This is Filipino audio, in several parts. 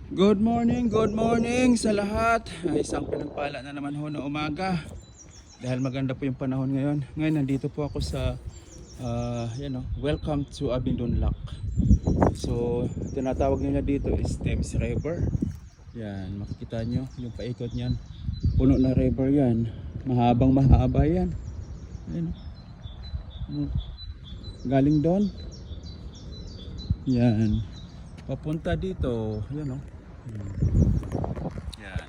Good morning sa lahat. Isang pinagpala na naman ho na umaga. Dahil maganda po yung panahon ngayon. Ngayon nandito po ako sa welcome to Abingdon Lock. So, tinatawag nila dito is Thames River. Yan, makikita nyo yung paikot niyan. Puno na river yan. Mahabang mahaba yan. Ayan. Galing doon. Yan. Papunta dito. Yan o. Yan.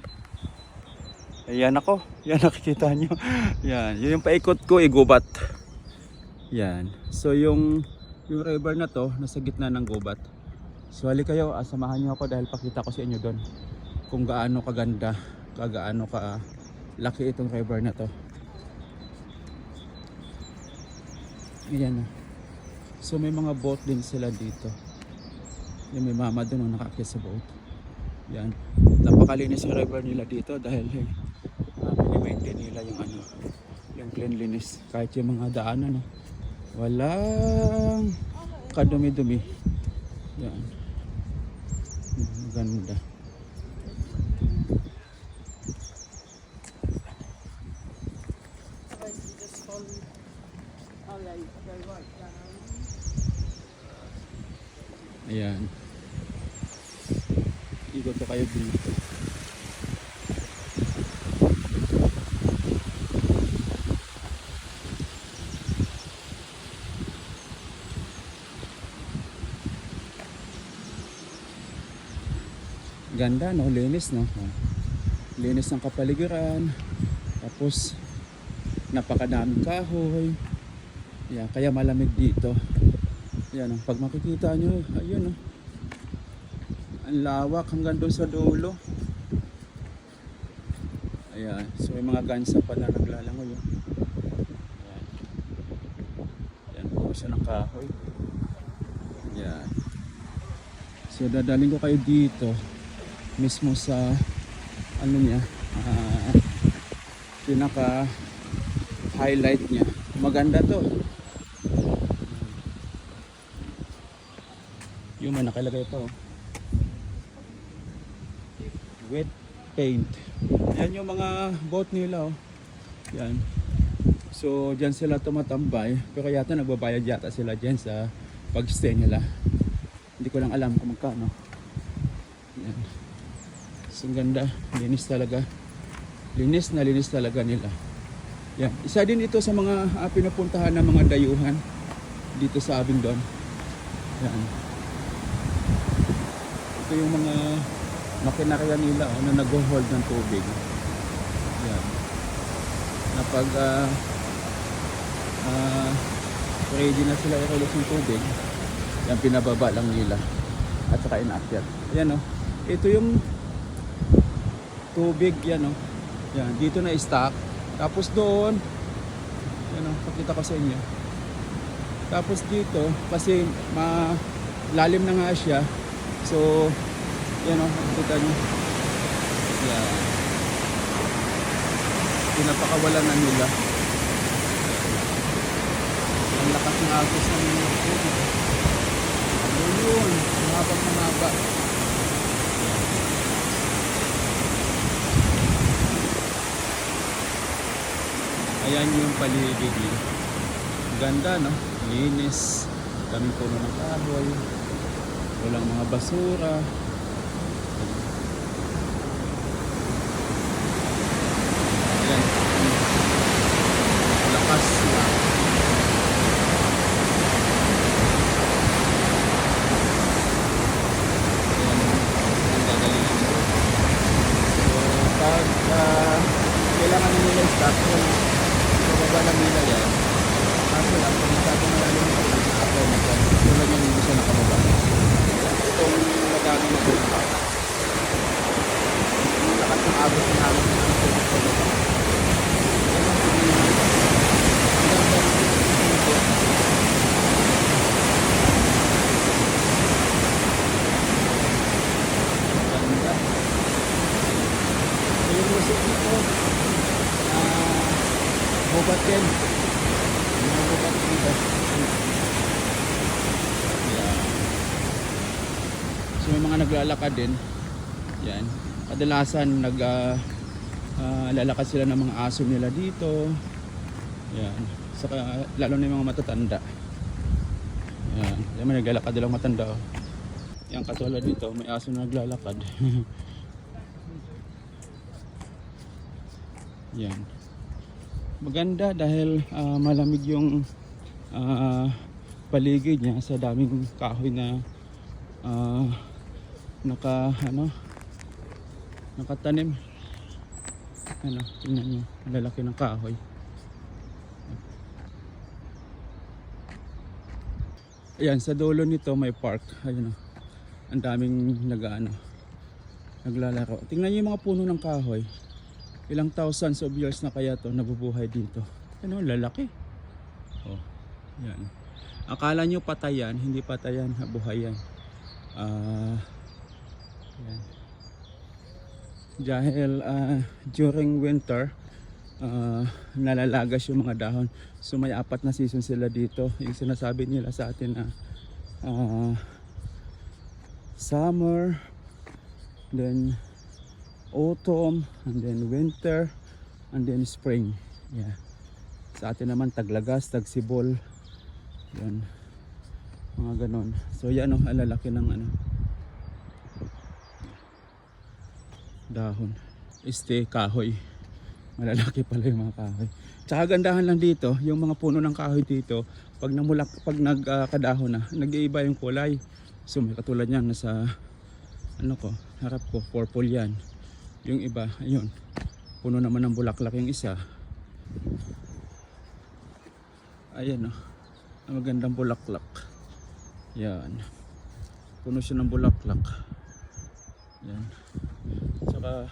Ayan ako. Yan, nakikita nyo. Yan. Yun yung paikot ko, gubat. Yan. So yung river na to, nasa gitna ng gubat. So hali kayo, samahan nyo ako dahil pakita ko sa inyo doon kung gaano kaganda, gaano ka laki itong river na to. Ayan. So may mga boat din sila dito. Yung may mama doon nakakit sa boat. Yan. Napakalinis yung river nila dito dahil mini-maintain nila yung cleanliness. Kahit yung mga daanan, walang kadumi-dumi. Yan. Maganda. Ayan. Ikot ko kayo dito. Ganda, no? Linis, no? Linis ng kapaligiran. Tapos napakadaming kahoy. Yan, kaya malamig dito. Yan, pag makikita nyo, ayun, ang lawak hanggang doon sa dulo. Ayan, so may mga gansa pa na naglalangoy. Ayan. Ayan, puro siya ng kahoy. Ayan. So dadaling ko kayo dito mismo sa pinaka highlight niya. Maganda to. Yung man nakalagay pa wet paint. Yan yung mga boat nila Yan. So dyan sila tumatambay. Pero yata nagbabayad yata sila dyan sa pag-stay nila. Hindi ko lang alam kung magkano. Yan. So ang ganda. Linis talaga. Linis talaga nila. Yan. Isa din ito sa mga pinupuntahan ng mga dayuhan dito sa Abingdon. Yan. Ito yung mga makinarya nila na nag-hold ng tubig. Yan. Na pag ready na sila i-release ng tubig, yan pinababa lang nila at saka inaakyat. Yan ito yung tubig yan yan, dito na stock. Tapos doon, yan pakita ko sa inyo. Tapos dito, kasi malalim na nga siya. So, yan nakikita nyo. Yan. Pinapakawalan na nila. Ang lakas ng agos ng tubig. Yun, mahaba. Ayan yung paligid. Ganda, no? Linis. Daming puno ng kahoy. Walang mga basura. Ayan. Lakas na. Ayan. Ang gagalingan nito. So, pag kailangan nila start bababa lang nila yan. Kaso lang, kung masyado malalim ito, nakakaw na dyan. Tulad yung hindi siya nakababa. Itong madami na ito. Yung lakas ng agos ng agos ng agos ng agos. Ganda. So yung musik nito, bubat din. Mga bubat dito. Yeah. So may mga naglalakad din. Yan. Kadalasan lalakad sila ng mga aso nila dito. Yan. Saka lalo na yung mga matatanda. Yan. Yan, may naglalakad nilang matanda. Oh. Yan, katulad dito, may aso na naglalakad. Yan. Maganda dahil malamig yung paligid niya sa daming kahoy na nakatanim. Ano, tingnan niyo, ang lalaki ng kahoy. Ayan, sa dulo nito may park. Ayun, ang daming naglalaro. Tingnan niyo yung mga puno ng kahoy. Ilang thousands of years na kaya to nabubuhay dito. Ano, lalaki. Oh, yan. Akala nyo patay yan, hindi patay yan, buhay yan. Yan. Dahil during winter, nalalagas yung mga dahon. So may 4 na season sila dito. Yung sinasabi nila sa atin na summer, then autumn, and then winter, and then spring. Yeah. Sa atin naman taglagas, tagsibol. Yan. Mga ganon. So yan ang lalaki ng dahon. Kahoy. Malalaki pala yung mga kahoy. Tsaka gandahan lang dito, yung mga puno ng kahoy dito, pag nagkadahon na, nag-iiba yung kulay. So may katulad niyan nasa harap ko, purple yan. Yung iba, ayun. Puno naman ng bulaklak yung isa. Ayan oh. Ang magandang bulaklak. Yan. Puno siya ng bulaklak. Yan. Saka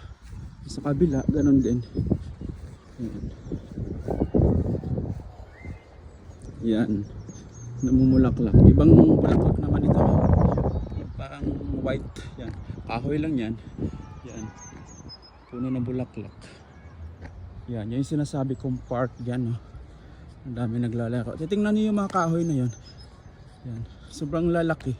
sa kabila, ganun din. Yan. Yan. Namumulaklak. Ibang bulaklak naman ito. Parang white. Yan. Kahoy lang yan. Yan. Puno ng bulaklak. Yan. Yan yung sinasabi kong park dyan. Oh. Ang dami naglalaro. Titingnan niyo yung mga kahoy na yan. Yan. Sobrang lalaki.